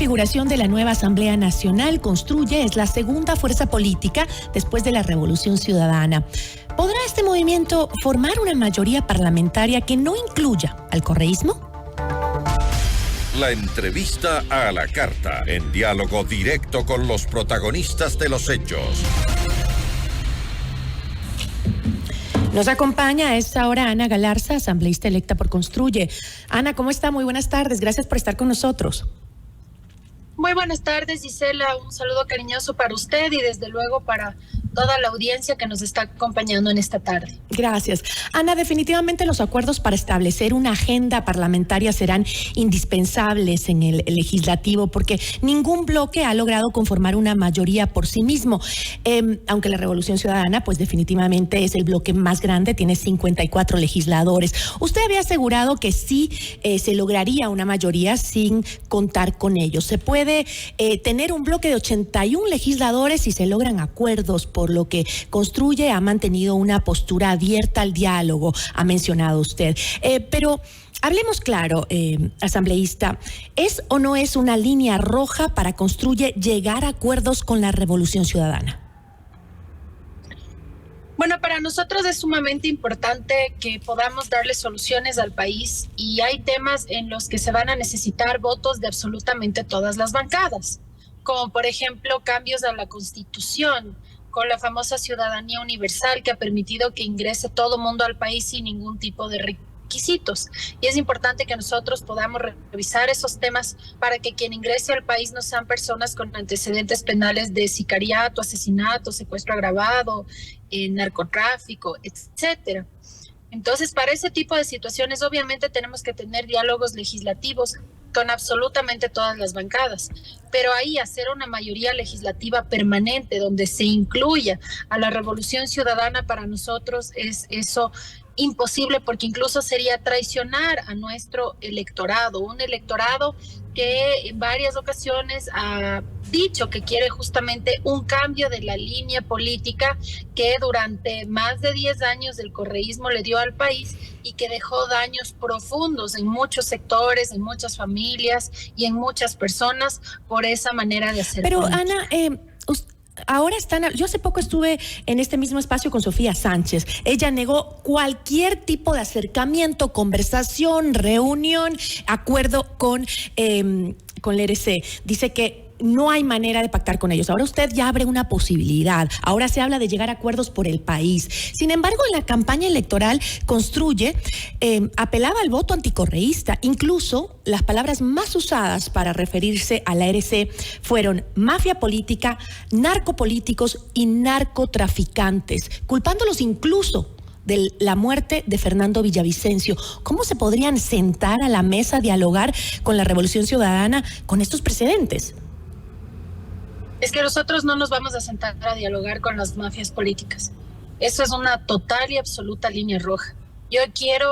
configuración de la nueva Asamblea Nacional, Construye es la segunda fuerza política después de la Revolución Ciudadana. ¿Podrá este movimiento formar una mayoría parlamentaria que no incluya al correísmo? La entrevista a la carta, en diálogo directo con los protagonistas de los hechos. Nos acompaña a esta hora Ana Galarza, asambleísta electa por Construye. Ana, ¿cómo está? Muy buenas tardes. Gracias por estar con nosotros. Muy buenas tardes, Gisela. Un saludo cariñoso para usted y desde luego para toda la audiencia que nos está acompañando en esta tarde. Gracias. Ana, definitivamente los acuerdos para establecer una agenda parlamentaria serán indispensables en el legislativo porque ningún bloque ha logrado conformar una mayoría por sí mismo. Aunque la Revolución Ciudadana, pues definitivamente es el bloque más grande, tiene 54 legisladores. Usted había asegurado que sí se lograría una mayoría sin contar con ellos. Se puede tener un bloque de 81 legisladores si se logran acuerdos, por lo que Construye ha mantenido una postura abierta al diálogo, ha mencionado usted. Pero hablemos claro, asambleísta, ¿es o no es una línea roja para Construye llegar a acuerdos con la Revolución Ciudadana? Bueno, para nosotros es sumamente importante que podamos darle soluciones al país y hay temas en los que se van a necesitar votos de absolutamente todas las bancadas, como por ejemplo cambios a la Constitución, con la famosa ciudadanía universal que ha permitido que ingrese todo mundo al país sin ningún tipo de requisitos. Y es importante que nosotros podamos revisar esos temas para que quien ingrese al país no sean personas con antecedentes penales de sicariato, asesinato, secuestro agravado, narcotráfico, etcétera. Entonces, para ese tipo de situaciones, obviamente tenemos que tener diálogos legislativos con absolutamente todas las bancadas, pero ahí hacer una mayoría legislativa permanente donde se incluya a la Revolución Ciudadana para nosotros es eso imposible, porque incluso sería traicionar a nuestro electorado, un electorado que en varias ocasiones ha dicho que quiere justamente un cambio de la línea política que durante más de 10 años el correísmo le dio al país y que dejó daños profundos en muchos sectores, en muchas familias y en muchas personas por esa manera de hacer Pero política. Ana, ahora yo hace poco estuve en este mismo espacio con Sofía Sánchez. Ella negó cualquier tipo de acercamiento, conversación, reunión, acuerdo con la RC. Dice que no hay manera de pactar con ellos. Ahora usted ya abre una posibilidad. Ahora se habla de llegar a acuerdos por el país. Sin embargo, en la campaña electoral Construye apelaba al voto anticorreísta. Incluso las palabras más usadas para referirse a la RC fueron mafia política, narcopolíticos y narcotraficantes, culpándolos incluso de la muerte de Fernando Villavicencio. ¿Cómo se podrían sentar a la mesa a dialogar con la Revolución Ciudadana con estos precedentes? Es que nosotros no nos vamos a sentar a dialogar con las mafias políticas. Eso es una total y absoluta línea roja. Yo quiero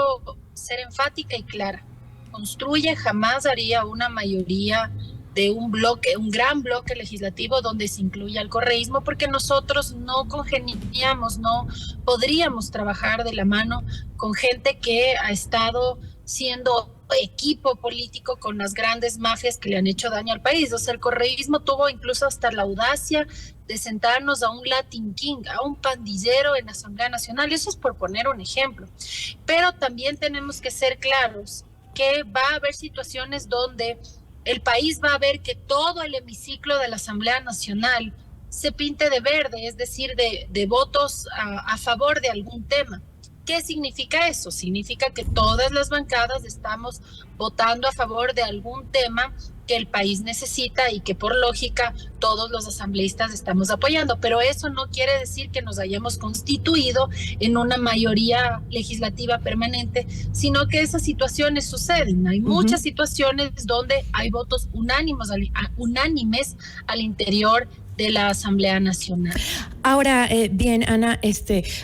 ser enfática y clara. Construye jamás haría una mayoría de un bloque, un gran bloque legislativo donde se incluya el correísmo, porque nosotros no congeniamos, no podríamos trabajar de la mano con gente que ha estado siendo equipo político con las grandes mafias que le han hecho daño al país. O sea, el correísmo tuvo incluso hasta la audacia de sentarnos a un Latin King, a un pandillero en la Asamblea Nacional. Eso es por poner un ejemplo. Pero también tenemos que ser claros que va a haber situaciones donde el país va a ver que todo el hemiciclo de la Asamblea Nacional se pinte de verde, es decir, de votos a favor de algún tema. ¿Qué significa eso? Significa que todas las bancadas estamos votando a favor de algún tema que el país necesita y que por lógica todos los asambleístas estamos apoyando, pero eso no quiere decir que nos hayamos constituido en una mayoría legislativa permanente, sino que esas situaciones suceden. Hay muchas situaciones donde hay votos unánimes al interior de la Asamblea Nacional. Ahora, bien, Ana,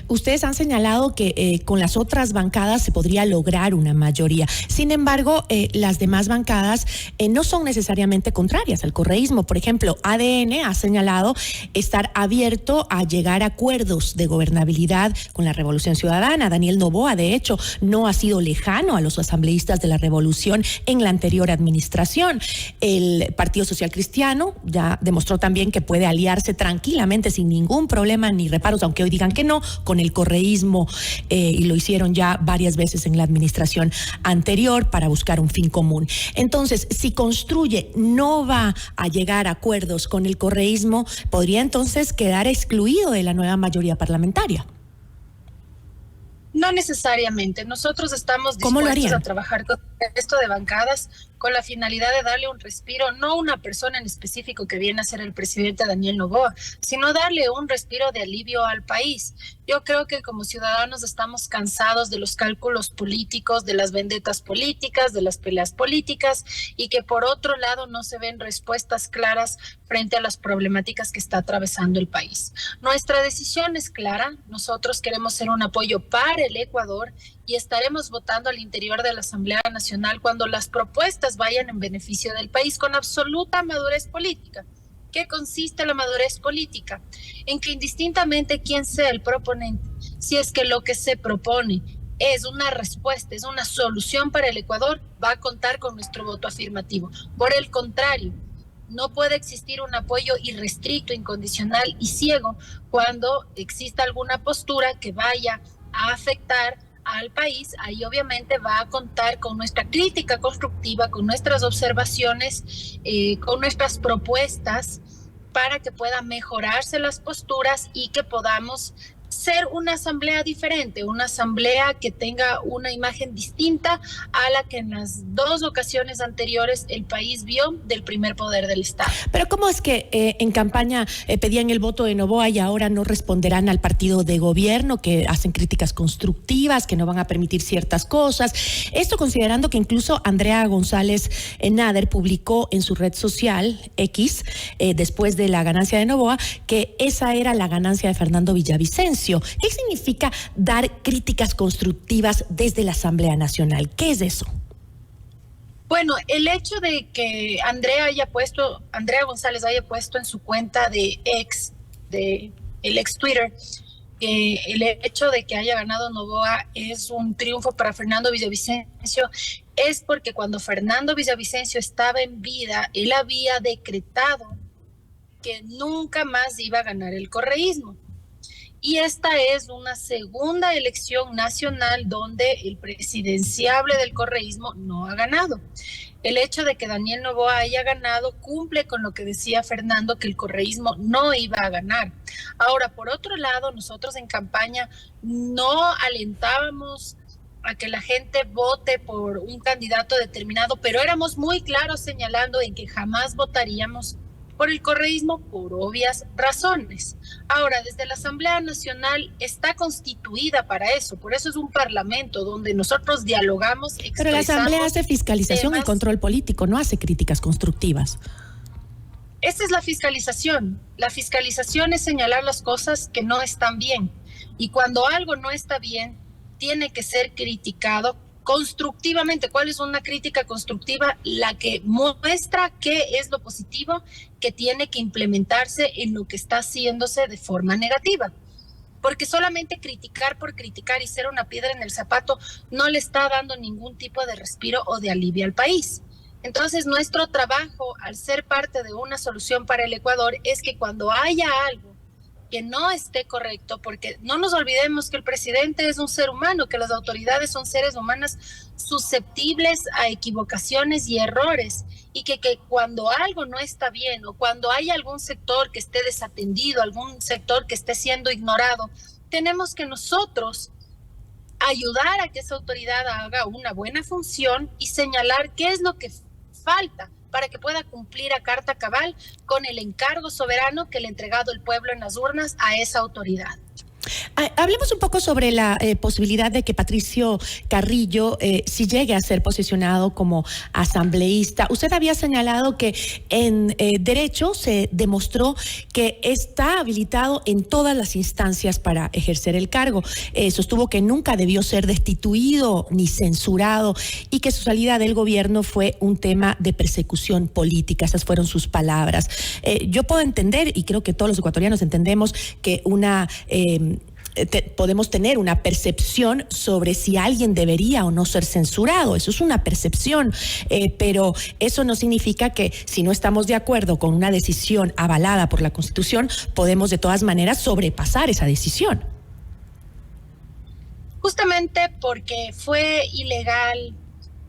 ustedes han señalado que con las otras bancadas se podría lograr una mayoría. Sin embargo, las demás bancadas no son necesariamente contrarias al correísmo. Por ejemplo, ADN ha señalado estar abierto a llegar a acuerdos de gobernabilidad con la Revolución Ciudadana. Daniel Noboa, de hecho, no ha sido lejano a los asambleístas de la Revolución en la anterior administración. El Partido Social Cristiano ya demostró también que puede aliarse tranquilamente sin ningún problema ni reparos, aunque hoy digan que no, con el correísmo, y lo hicieron ya varias veces en la administración anterior para buscar un fin común. Entonces, si Construye no va a llegar a acuerdos con el correísmo, ¿podría entonces quedar excluido de la nueva mayoría parlamentaria? No necesariamente. Nosotros estamos dispuestos a trabajar con esto de bancadas con la finalidad de darle un respiro, no a una persona en específico que viene a ser el presidente Daniel Noboa, sino darle un respiro de alivio al país. Yo creo que como ciudadanos estamos cansados de los cálculos políticos, de las vendetas políticas, de las peleas políticas, y que por otro lado no se ven respuestas claras frente a las problemáticas que está atravesando el país. Nuestra decisión es clara. Nosotros queremos ser un apoyo para el Ecuador y estaremos votando al interior de la Asamblea Nacional cuando las propuestas vayan en beneficio del país con absoluta madurez política. ¿Qué consiste la madurez política? En que indistintamente quién sea el proponente, si es que lo que se propone es una respuesta, es una solución para el Ecuador, va a contar con nuestro voto afirmativo. Por el contrario, no puede existir un apoyo irrestricto, incondicional y ciego cuando exista alguna postura que vaya a afectar al país. Ahí obviamente va a contar con nuestra crítica constructiva, con nuestras observaciones, con nuestras propuestas para que puedan mejorarse las posturas y que podamos ser una asamblea diferente, una asamblea que tenga una imagen distinta a la que en las dos ocasiones anteriores el país vio del primer poder del Estado. Pero ¿cómo es que en campaña pedían el voto de Noboa y ahora no responderán al partido de gobierno, que hacen críticas constructivas, que no van a permitir ciertas cosas? Esto considerando que incluso Andrea González Nader publicó en su red social X, después de la ganancia de Noboa, que esa era la ganancia de Fernando Villavicencio. ¿Qué significa dar críticas constructivas desde la Asamblea Nacional? ¿Qué es eso? Bueno, el hecho de que Andrea González haya puesto en su cuenta de X, el ex Twitter, el hecho de que haya ganado Noboa es un triunfo para Fernando Villavicencio, es porque cuando Fernando Villavicencio estaba en vida, él había decretado que nunca más iba a ganar el correísmo. Y esta es una segunda elección nacional donde el presidenciable del correísmo no ha ganado. El hecho de que Daniel Noboa haya ganado cumple con lo que decía Fernando, que el correísmo no iba a ganar. Ahora, por otro lado, nosotros en campaña no alentábamos a que la gente vote por un candidato determinado, pero éramos muy claros señalando en que jamás votaríamos por el correísmo por obvias razones. Ahora, desde la Asamblea Nacional está constituida para eso, por eso es un parlamento donde nosotros dialogamos. Pero la Asamblea hace fiscalización y control político, no hace críticas constructivas. Esta es la fiscalización. La fiscalización es señalar las cosas que no están bien. Y cuando algo no está bien, tiene que ser criticado constructivamente. ¿Cuál es una crítica constructiva? La que muestra qué es lo positivo que tiene que implementarse en lo que está haciéndose de forma negativa. Porque solamente criticar por criticar y ser una piedra en el zapato no le está dando ningún tipo de respiro o de alivio al país. Entonces, nuestro trabajo, al ser parte de una solución para el Ecuador, es que cuando haya algo que no esté correcto, porque no nos olvidemos que el presidente es un ser humano, que las autoridades son seres humanos susceptibles a equivocaciones y errores, y que cuando algo no está bien o cuando hay algún sector que esté desatendido, algún sector que esté siendo ignorado, tenemos que nosotros ayudar a que esa autoridad haga una buena función y señalar qué es lo que falta para que pueda cumplir a carta cabal con el encargo soberano que le ha entregado el pueblo en las urnas a esa autoridad. Hablemos un poco sobre la posibilidad de que Patricio Carrillo si llegue a ser posesionado como asambleísta. Usted había señalado que en derecho se demostró que está habilitado en todas las instancias para ejercer el cargo. Sostuvo que nunca debió ser destituido ni censurado y que su salida del gobierno fue un tema de persecución política. Esas fueron sus palabras. Yo puedo entender, y creo que todos los ecuatorianos entendemos, que podemos tener una percepción sobre si alguien debería o no ser censurado. Eso es una percepción, pero eso no significa que si no estamos de acuerdo con una decisión avalada por la Constitución, podemos de todas maneras sobrepasar esa decisión. Justamente porque fue ilegal,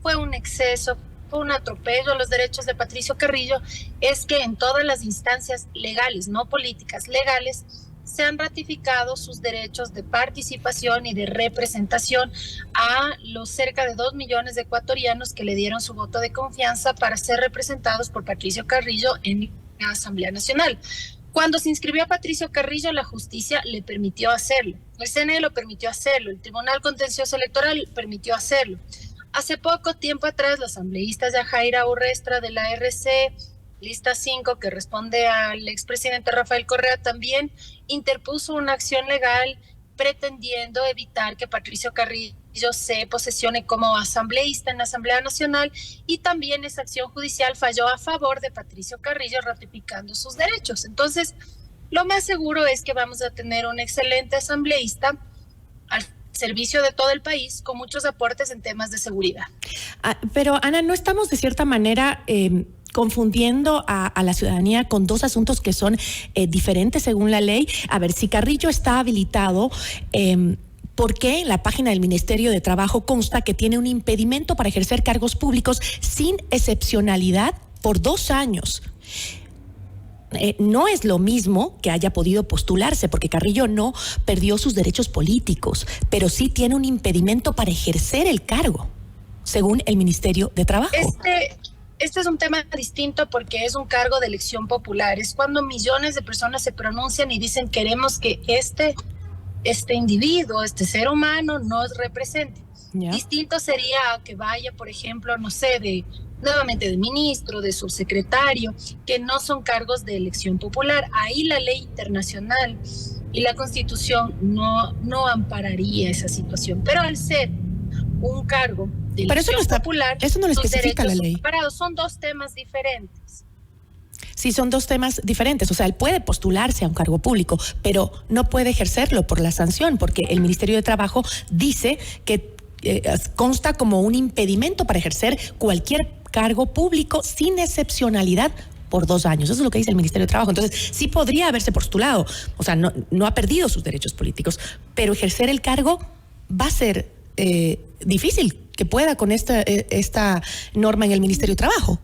fue un exceso, fue un atropello a los derechos de Patricio Carrillo, es que en todas las instancias legales, no políticas, legales, se han ratificado sus derechos de participación y de representación a los cerca de 2 millones de ecuatorianos que le dieron su voto de confianza para ser representados por Patricio Carrillo en la Asamblea Nacional. Cuando se inscribió a Patricio Carrillo, la justicia le permitió hacerlo. El CNE lo permitió hacerlo. El Tribunal Contencioso Electoral permitió hacerlo. Hace poco tiempo atrás, la asambleísta Yajaira Urrestra de la RC, lista 5, que responde al expresidente Rafael Correa, también interpuso una acción legal pretendiendo evitar que Patricio Carrillo se posesione como asambleísta en la Asamblea Nacional, y también esa acción judicial falló a favor de Patricio Carrillo, ratificando sus derechos. Entonces, lo más seguro es que vamos a tener un excelente asambleísta al servicio de todo el país, con muchos aportes en temas de seguridad. Pero, Ana, ¿no estamos de cierta manera confundiendo a la ciudadanía con dos asuntos que son diferentes según la ley? A ver, si Carrillo está habilitado, ¿por qué en la página del Ministerio de Trabajo consta que tiene un impedimento para ejercer cargos públicos sin excepcionalidad por 2 años? No es lo mismo que haya podido postularse, porque Carrillo no perdió sus derechos políticos, pero sí tiene un impedimento para ejercer el cargo, según el Ministerio de Trabajo. Este es un tema distinto porque es un cargo de elección popular. Es cuando millones de personas se pronuncian y dicen queremos que este individuo, este ser humano nos represente. ¿Ya? Distinto sería que vaya, por ejemplo, no sé, nuevamente de ministro, de subsecretario, que no son cargos de elección popular. Ahí la ley internacional y la Constitución no ampararía esa situación. Pero al ser un cargo de elección popular, eso no lo especifica la ley. Son 2 temas diferentes. Sí, son 2 temas diferentes. O sea, él puede postularse a un cargo público, pero no puede ejercerlo por la sanción, porque el Ministerio de Trabajo dice que consta como un impedimento para ejercer cualquier cargo público sin excepcionalidad por 2 años. Eso es lo que dice el Ministerio de Trabajo. Entonces, sí podría haberse postulado. O sea, no ha perdido sus derechos políticos, pero ejercer el cargo va a ser difícil que pueda con esta norma en el Ministerio de Trabajo.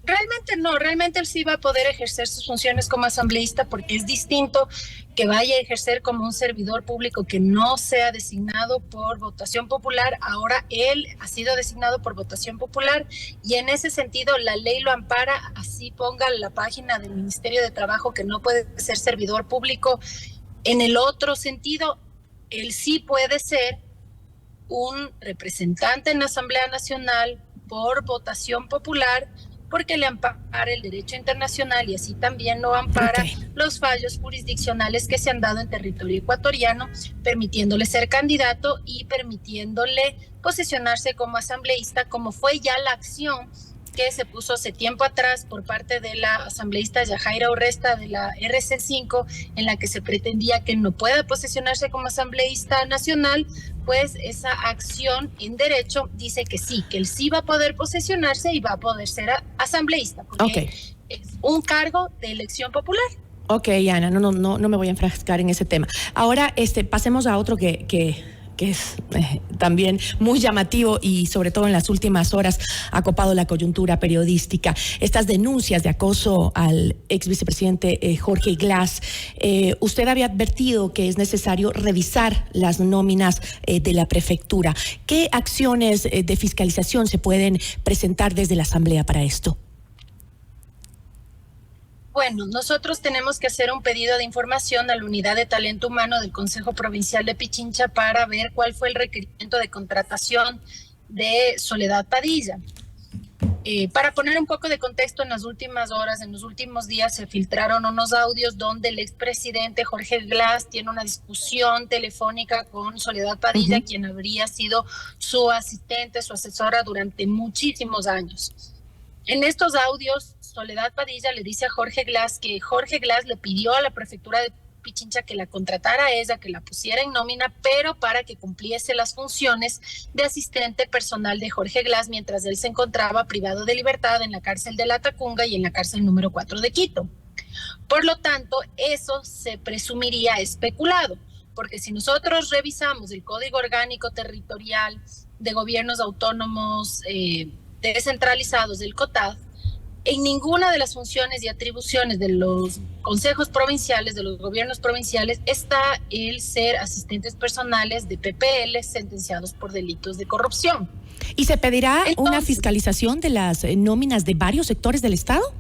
Realmente él sí va a poder ejercer sus funciones como asambleísta, porque es distinto que vaya a ejercer como un servidor público que no sea designado por votación popular. Ahora él ha sido designado por votación popular y en ese sentido la ley lo ampara. Así ponga la página del Ministerio de Trabajo que no puede ser servidor público. En el otro sentido, él sí puede ser un representante en la Asamblea Nacional por votación popular, porque le ampara el derecho internacional y así también lo ampara los fallos jurisdiccionales que se han dado en territorio ecuatoriano, permitiéndole ser candidato y permitiéndole posesionarse como asambleísta, como fue ya la acción que se puso hace tiempo atrás por parte de la asambleísta Yajaira Urrestra de la RC5, en la que se pretendía que no pueda posesionarse como asambleísta nacional. Pues esa acción en derecho dice que sí, que él sí va a poder posesionarse y va a poder ser asambleísta, porque es un cargo de elección popular. Ok, Ana, no me voy a enfrascar en ese tema. Ahora pasemos a otro que es también muy llamativo y sobre todo en las últimas horas ha copado la coyuntura periodística. Estas denuncias de acoso al ex vicepresidente Jorge Glass. Usted había advertido que es necesario revisar las nóminas de la prefectura. ¿Qué acciones de fiscalización se pueden presentar desde la Asamblea para esto? Bueno, nosotros tenemos que hacer un pedido de información a la Unidad de Talento Humano del Consejo Provincial de Pichincha para ver cuál fue el requerimiento de contratación de Soledad Padilla. Para poner un poco de contexto, en las últimas horas, en los últimos días, se filtraron unos audios donde el expresidente Jorge Glass tiene una discusión telefónica con Soledad Padilla, quien habría sido su asistente, su asesora durante muchísimos años. En estos audios, Soledad Padilla le dice a Jorge Glass que Jorge Glass le pidió a la prefectura de Pichincha que la contratara a ella, que la pusiera en nómina, pero para que cumpliese las funciones de asistente personal de Jorge Glass mientras él se encontraba privado de libertad en la cárcel de Latacunga y en la cárcel número 4 de Quito. Por lo tanto, eso se presumiría especulado, porque si nosotros revisamos el Código Orgánico Territorial de Gobiernos Autónomos descentralizados del COTAD, en ninguna de las funciones y atribuciones de los consejos provinciales, de los gobiernos provinciales, está el ser asistentes personales de PPL sentenciados por delitos de corrupción. ¿Y se pedirá una fiscalización de las nóminas de varios sectores del Estado?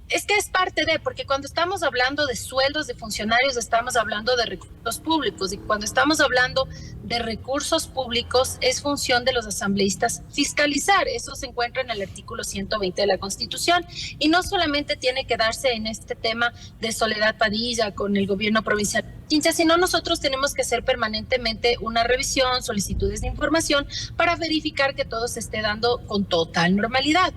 Es que es parte de, porque cuando estamos hablando de sueldos de funcionarios, estamos hablando de recursos públicos, y cuando estamos hablando de recursos públicos, es función de los asambleístas fiscalizar. Eso se encuentra en el artículo 120 de la Constitución, y no solamente tiene que darse en este tema de Soledad Padilla con el gobierno provincial de Pichincha, sino nosotros tenemos que hacer permanentemente una revisión, solicitudes de información para verificar que todo se esté dando con total normalidad.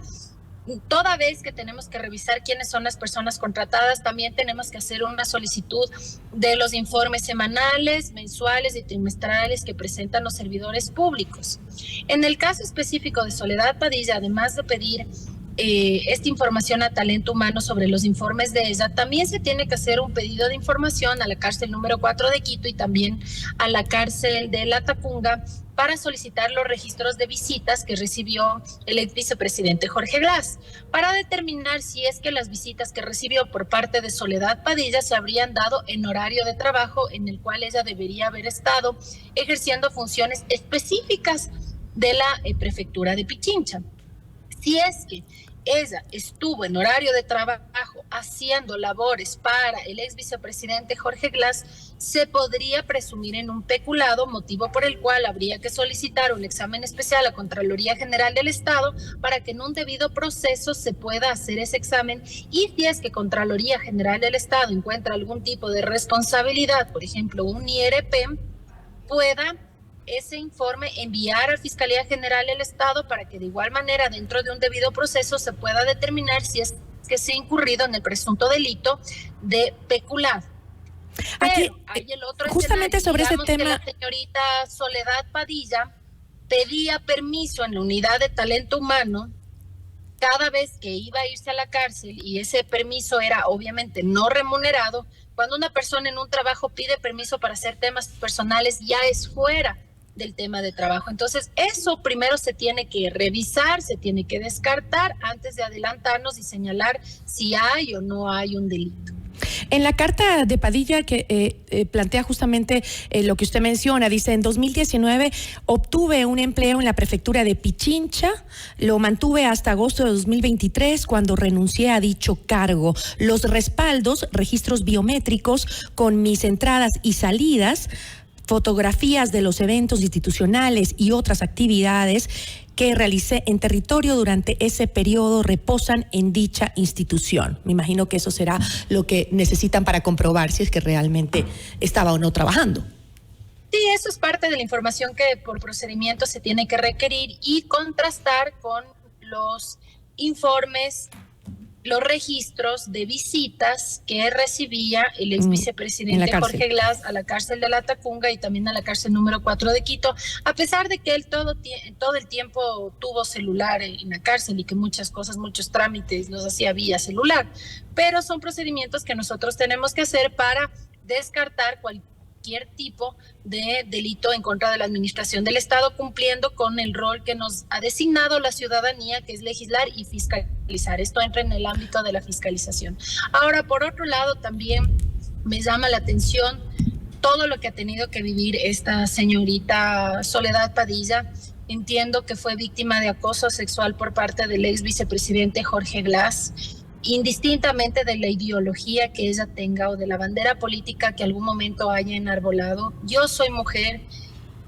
Toda vez que tenemos que revisar quiénes son las personas contratadas, también tenemos que hacer una solicitud de los informes semanales, mensuales y trimestrales que presentan los servidores públicos. En el caso específico de Soledad Padilla, además de pedir esta información a Talento Humano sobre los informes de ella, también se tiene que hacer un pedido de información a la cárcel número 4 de Quito y también a la cárcel de Latacunga para solicitar los registros de visitas que recibió el ex vicepresidente Jorge Glass, para determinar si es que las visitas que recibió por parte de Soledad Padilla se habrían dado en horario de trabajo en el cual ella debería haber estado ejerciendo funciones específicas de la prefectura de Pichincha. Si es que ella estuvo en horario de trabajo haciendo labores para el ex vicepresidente Jorge Glass, se podría presumir en un peculado, motivo por el cual habría que solicitar un examen especial a Contraloría General del Estado para que en un debido proceso se pueda hacer ese examen, y si es que Contraloría General del Estado encuentra algún tipo de responsabilidad, por ejemplo un IRP, pueda ese informe enviar a Fiscalía General del Estado para que de igual manera dentro de un debido proceso se pueda determinar si es que se ha incurrido en el presunto delito de peculado. Aquí, hay el otro justamente sobre ese tema, que la señorita Soledad Padilla pedía permiso en la Unidad de Talento Humano cada vez que iba a irse a la cárcel, y ese permiso era obviamente no remunerado. Cuando una persona en un trabajo pide permiso para hacer temas personales, ya es fuera del tema de trabajo. Entonces, eso primero se tiene que revisar, se tiene que descartar antes de adelantarnos y señalar si hay o no hay un delito. En la carta de Padilla que plantea justamente lo que usted menciona, dice: en 2019 obtuve un empleo en la prefectura de Pichincha, lo mantuve hasta agosto de 2023 cuando renuncié a dicho cargo. Los respaldos, registros biométricos con mis entradas y salidas, fotografías de los eventos institucionales y otras actividades que realicé en territorio durante ese periodo reposan en dicha institución. Me imagino que eso será lo que necesitan para comprobar si es que realmente estaba o no trabajando. Sí, eso es parte de la información que por procedimiento se tiene que requerir y contrastar con los informes, los registros de visitas que recibía el ex vicepresidente Jorge Glass a la cárcel de Latacunga y también a la cárcel número 4 de Quito, a pesar de que él todo el tiempo tuvo celular en la cárcel y que muchas cosas, muchos trámites los hacía vía celular, pero son procedimientos que nosotros tenemos que hacer para descartar cualquier tipo de delito en contra de la administración del Estado, cumpliendo con el rol que nos ha designado la ciudadanía, que es legislar y fiscalizar. Esto entra en el ámbito de la fiscalización. Ahora, por otro lado, también me llama la atención todo lo que ha tenido que vivir esta señorita Soledad Padilla. Entiendo que fue víctima de acoso sexual por parte del ex vicepresidente Jorge Glass, indistintamente de la ideología que ella tenga o de la bandera política que algún momento haya enarbolado. Yo soy mujer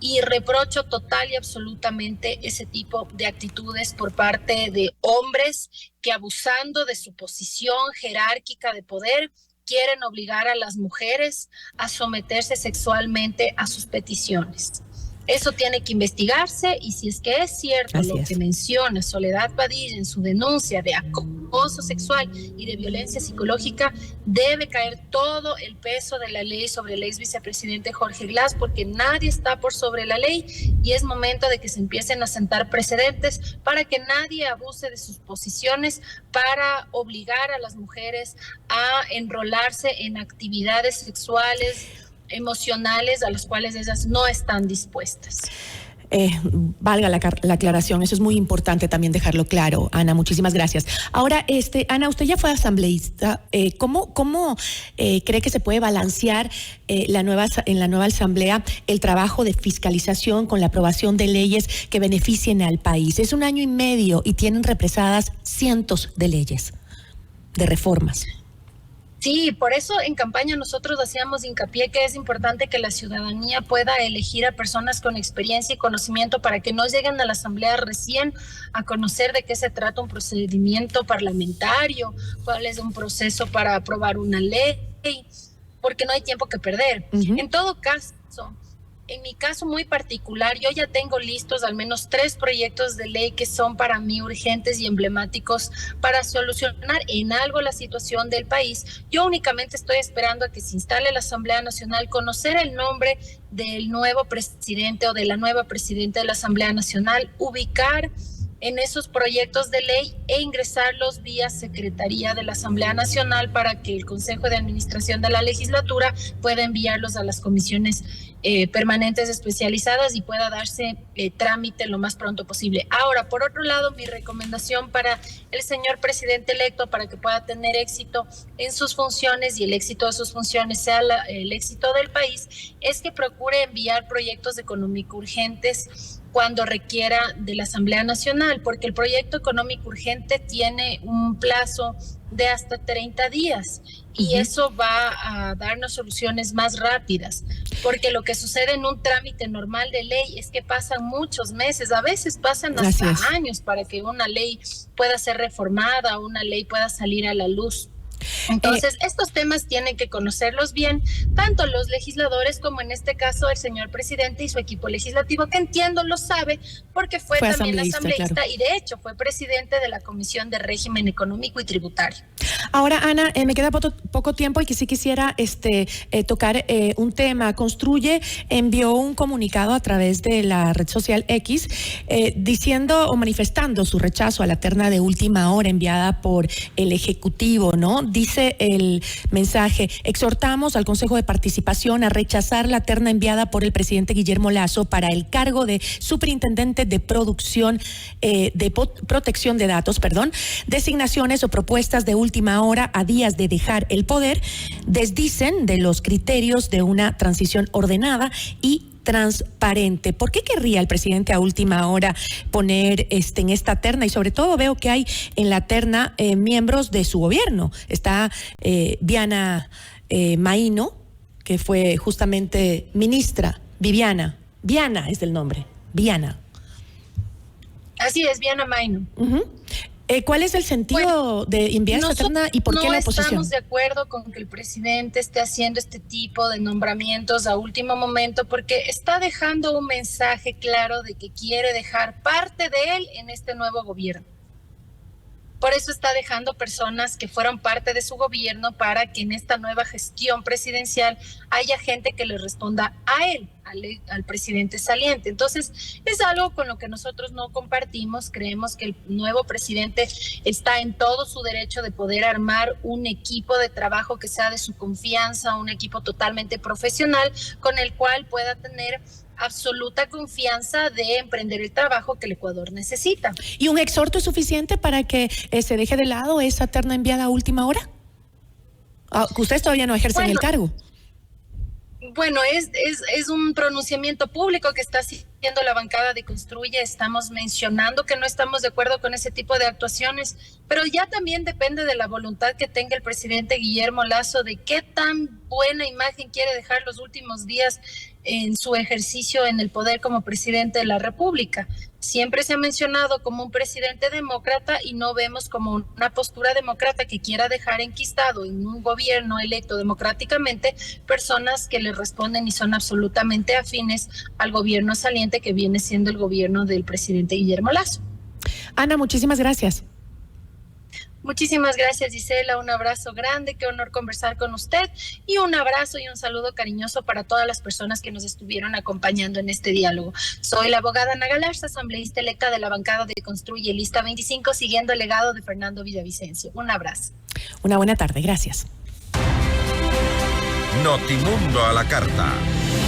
y reprocho total y absolutamente ese tipo de actitudes por parte de hombres que, abusando de su posición jerárquica de poder, quieren obligar a las mujeres a someterse sexualmente a sus peticiones. Eso tiene que investigarse, y si es que es cierto lo que menciona Soledad Padilla en su denuncia de acoso sexual y de violencia psicológica, debe caer todo el peso de la ley sobre el ex vicepresidente Jorge Glass, porque nadie está por sobre la ley y es momento de que se empiecen a sentar precedentes para que nadie abuse de sus posiciones para obligar a las mujeres a enrolarse en actividades sexuales, emocionales, a las cuales ellas no están dispuestas. Valga la aclaración, eso es muy importante también dejarlo claro, Ana, muchísimas gracias. Ahora, Ana, usted ya fue asambleísta, ¿cómo cree que se puede balancear en la nueva asamblea el trabajo de fiscalización con la aprobación de leyes que beneficien al país? Es 1 año y medio y tienen represadas cientos de leyes, de reformas. Sí, por eso en campaña nosotros hacíamos hincapié que es importante que la ciudadanía pueda elegir a personas con experiencia y conocimiento para que no lleguen a la asamblea recién a conocer de qué se trata un procedimiento parlamentario, cuál es un proceso para aprobar una ley, porque no hay tiempo que perder. En todo caso, en mi caso muy particular, yo ya tengo listos al menos 3 proyectos de ley que son para mí urgentes y emblemáticos para solucionar en algo la situación del país. Yo únicamente estoy esperando a que se instale la Asamblea Nacional, conocer el nombre del nuevo presidente o de la nueva presidenta de la Asamblea Nacional, ubicar en esos proyectos de ley e ingresarlos vía Secretaría de la Asamblea Nacional para que el Consejo de Administración de la Legislatura pueda enviarlos a las comisiones permanentes especializadas y pueda darse trámite lo más pronto posible. Ahora, por otro lado, mi recomendación para el señor presidente electo, para que pueda tener éxito en sus funciones y el éxito de sus funciones sea el éxito del país, es que procure enviar proyectos económicos urgentes cuando requiera de la Asamblea Nacional, porque el proyecto económico urgente tiene un plazo de hasta 30 días y eso va a darnos soluciones más rápidas, porque lo que sucede en un trámite normal de ley es que pasan muchos meses, a veces pasan hasta años para que una ley pueda ser reformada, una ley pueda salir a la luz. Entonces, estos temas tienen que conocerlos bien, tanto los legisladores como en este caso el señor presidente y su equipo legislativo, que entiendo lo sabe, porque fue también asambleísta, claro. Y de hecho fue presidente de la Comisión de Régimen Económico y Tributario. Ahora, Ana, me queda poco tiempo y que sí quisiera tocar un tema. Construye envió un comunicado a través de la red social X diciendo o manifestando su rechazo a la terna de última hora enviada por el Ejecutivo, ¿no? Dice el mensaje: exhortamos al Consejo de Participación a rechazar la terna enviada por el presidente Guillermo Lasso para el cargo de superintendente de protección de datos, designaciones o propuestas de última hora a días de dejar el poder, desdicen de los criterios de una transición ordenada y transparente. ¿Por qué querría el presidente a última hora poner en esta terna? Y sobre todo veo que hay en la terna miembros de su gobierno. Está Viana Maíno, que fue justamente ministra. Viana es el nombre. Viana. Así es, Viana Maíno. ¿Cuál es el sentido de enviar esta terna y por qué la oposición? No estamos de acuerdo con que el presidente esté haciendo este tipo de nombramientos a último momento, porque está dejando un mensaje claro de que quiere dejar parte de él en este nuevo gobierno. Por eso está dejando personas que fueron parte de su gobierno para que en esta nueva gestión presidencial haya gente que le responda a él, al presidente saliente. Entonces, es algo con lo que nosotros no compartimos. Creemos que el nuevo presidente está en todo su derecho de poder armar un equipo de trabajo que sea de su confianza, un equipo totalmente profesional con el cual pueda tener absoluta confianza de emprender el trabajo que el Ecuador necesita. ¿Y un exhorto es suficiente para que se deje de lado esa terna enviada a última hora? Que ustedes todavía no ejercen el cargo. Bueno, es un pronunciamiento público que está haciendo la bancada de Construye, estamos mencionando que no estamos de acuerdo con ese tipo de actuaciones, pero ya también depende de la voluntad que tenga el presidente Guillermo Lasso de qué tan buena imagen quiere dejar los últimos días en su ejercicio en el poder como presidente de la República. Siempre se ha mencionado como un presidente demócrata y no vemos como una postura demócrata que quiera dejar enquistado en un gobierno electo democráticamente personas que le responden y son absolutamente afines al gobierno saliente que viene siendo el gobierno del presidente Guillermo Lasso. Ana, muchísimas gracias. Muchísimas gracias, Gisela. Un abrazo grande, qué honor conversar con usted y un abrazo y un saludo cariñoso para todas las personas que nos estuvieron acompañando en este diálogo. Soy la abogada Ana Galarza, asambleísta electa de la bancada de Construye Lista 25, siguiendo el legado de Fernando Villavicencio. Un abrazo. Una buena tarde, gracias. Notimundo a la carta.